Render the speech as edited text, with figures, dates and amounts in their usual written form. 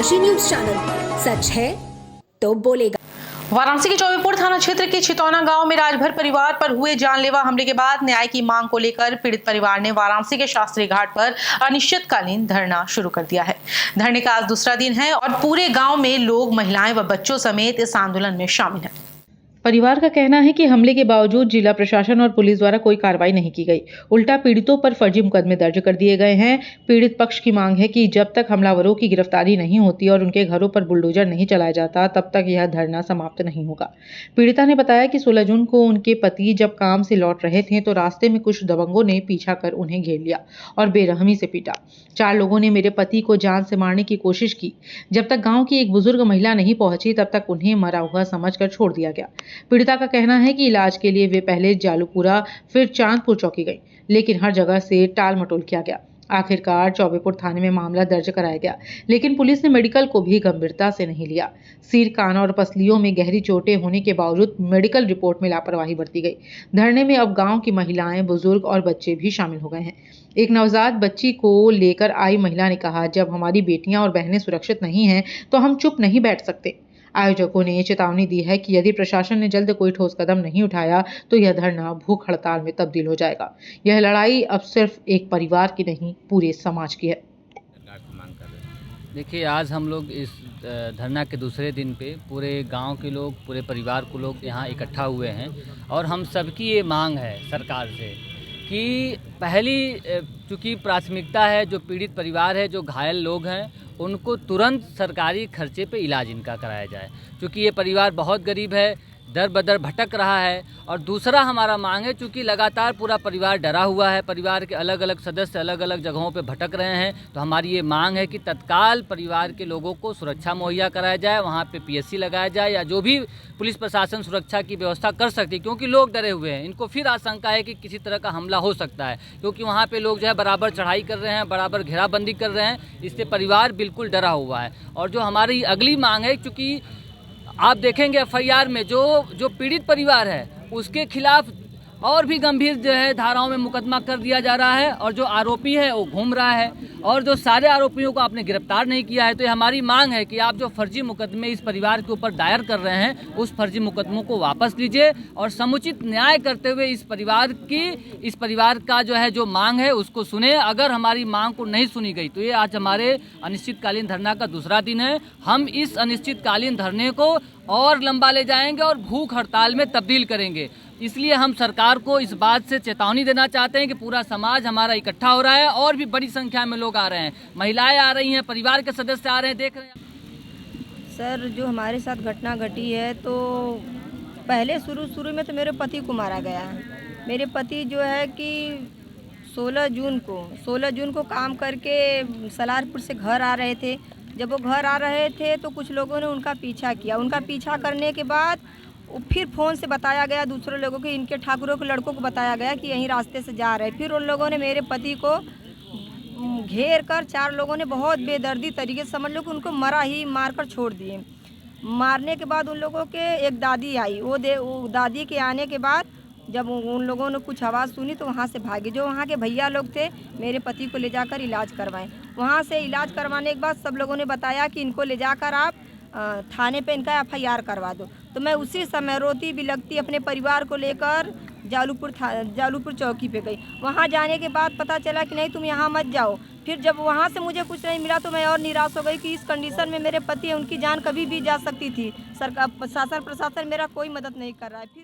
Kashi news channel, सच है तो बोलेगा। वाराणसी के चौबेपुर थाना क्षेत्र के छितौना गांव में राजभर परिवार पर हुए जानलेवा हमले के बाद न्याय की मांग को लेकर पीड़ित परिवार ने वाराणसी के शास्त्री घाट पर अनिश्चितकालीन धरना शुरू कर दिया है। धरने का आज दूसरा दिन है और पूरे गांव में लोग, महिलाएं व बच्चों समेत इस आंदोलन में शामिल हैं। परिवार का कहना है कि हमले के बावजूद जिला प्रशासन और पुलिस द्वारा कोई कार्रवाई नहीं की गई, उल्टा पीड़ितों पर फर्जी मुकदमे दर्ज कर दिए गए हैं। पीड़ित पक्ष की मांग है कि जब तक हमलावरों की गिरफ्तारी नहीं होती और उनके घरों पर बुलडोजर नहीं चलाया जाता, तब तक यह धरना समाप्त नहीं होगा। पीड़िता ने बताया कि 16 जून को उनके पति जब काम से लौट रहे थे तो रास्ते में कुछ दबंगों ने पीछा कर उन्हें घेर लिया और बेरहमी से पीटा। 4 लोगों ने मेरे पति को जान से मारने की कोशिश की। जब तक गाँव की एक बुजुर्ग महिला नहीं पहुंची तब तक उन्हें मरा हुआ समझकर छोड़ दिया गया। पीड़िता का कहना है कि इलाज के लिए वे पहले जालूपुरा फिर चांदपुर चौकी गई, लेकिन हर जगह से टाल मटोल किया गया। आखिरकार चौबेपुर थाने में मामला दर्ज कराया गया, लेकिन पुलिस ने मेडिकल को भी गंभीरता से नहीं लिया। सिर, कान और पसलियों में गहरी चोटें होने के बावजूद मेडिकल रिपोर्ट में लापरवाही बरती गई। धरने में अब गांव की महिलाएं, बुजुर्ग और बच्चे भी शामिल हो गए हैं। एक नवजात बच्ची को लेकर आई महिला ने कहा, जब हमारी बेटियां और बहनें सुरक्षित नहीं हैं तो हम चुप नहीं बैठ सकते। आयोजकों ने चेतावनी दी है कि यदि प्रशासन ने जल्द कोई ठोस कदम नहीं उठाया तो यह धरना भूख हड़ताल में तब्दील हो जाएगा। यह लड़ाई अब सिर्फ एक परिवार की नहीं, पूरे समाज की है। देखिए, आज हम लोग इस धरना के दूसरे दिन पे पूरे गांव के लोग, पूरे परिवार को लोग यहाँ इकट्ठा हुए हैं और हम सबकी ये मांग है सरकार से कि पहली चूँकि प्राथमिकता है जो पीड़ित परिवार है, जो घायल लोग हैं, उनको तुरंत सरकारी खर्चे पे इलाज इनका कराया जाए, क्योंकि ये परिवार बहुत गरीब है, दर बदर भटक रहा है। और दूसरा हमारा मांग है, चूँकि लगातार पूरा परिवार डरा हुआ है, परिवार के अलग अलग सदस्य अलग अलग जगहों पे भटक रहे हैं, तो हमारी ये मांग है कि तत्काल परिवार के लोगों को सुरक्षा मुहैया कराया जाए, वहाँ पे PSC लगाया जाए या जो भी पुलिस प्रशासन सुरक्षा की व्यवस्था कर सकती है, क्योंकि लोग डरे हुए हैं। इनको फिर आशंका है कि किसी तरह का हमला हो सकता है, क्योंकि वहाँ पे लोग जो है बराबर चढ़ाई कर रहे हैं, बराबर घेराबंदी कर रहे हैं, इससे परिवार बिल्कुल डरा हुआ है। और जो हमारी अगली मांग है, क्योंकि आप देखेंगे FIR में जो पीड़ित परिवार है उसके खिलाफ और भी गंभीर जो है धाराओं में मुकदमा कर दिया जा रहा है, और जो आरोपी है वो घूम रहा है, और जो सारे आरोपियों को आपने गिरफ्तार नहीं किया है। तो ये हमारी मांग है कि आप जो फर्जी मुकदमे इस परिवार के ऊपर दायर कर रहे हैं, उस फर्जी मुकदमों को वापस लीजिए और समुचित न्याय करते हुए इस परिवार का जो है जो मांग है उसको सुने। अगर हमारी मांग को नहीं सुनी गई तो ये आज हमारे अनिश्चितकालीन धरना का दूसरा दिन है। हम इस अनिश्चितकालीन धरने को और लंबा ले जाएंगे और भूख हड़ताल में तब्दील करेंगे। इसलिए हम सरकार को इस बात से चेतावनी देना चाहते हैं कि पूरा समाज हमारा इकट्ठा हो रहा है और भी बड़ी संख्या में लोग आ रहे हैं, महिलाएं आ रही हैं, परिवार के सदस्य आ रहे हैं, देख रहे हैं। सर, जो हमारे साथ घटना घटी है, तो पहले शुरू में तो मेरे पति को मारा गया। मेरे पति जो है कि 16 जून को काम करके सलारपुर से घर आ रहे थे। जब वो घर आ रहे थे तो कुछ लोगों ने उनका पीछा किया। उनका पीछा करने के बाद फिर फ़ोन से बताया गया दूसरे लोगों के, इनके ठाकुरों के लड़कों को बताया गया कि यहीं रास्ते से जा रहे। फिर उन लोगों ने मेरे पति को घेर कर 4 लोगों ने बहुत बेदर्दी तरीके से, समझ लो कि उनको मार कर छोड़ दिए। मारने के बाद उन लोगों के एक दादी आई, वो दादी के आने के बाद जब उन लोगों ने कुछ आवाज़ सुनी तो वहाँ से भागे। जो वहाँ के भैया लोग थे, मेरे पति को ले जाकर इलाज करवाएं। वहाँ से इलाज करवाने के बाद सब लोगों ने बताया कि इनको ले जाकर आप थाने पे इनका FIR करवा दो। तो मैं उसी समय रोती बिलखती अपने परिवार को लेकर जालूपुर चौकी पे गई। वहाँ जाने के बाद पता चला कि नहीं, तुम यहाँ मत जाओ। फिर जब वहाँ से मुझे कुछ नहीं मिला तो मैं और निराश हो गई कि इस कंडीशन में मेरे पति है, उनकी जान कभी भी जा सकती थी। सरकार, प्रशासन मेरा कोई मदद नहीं कर रहा है। फिर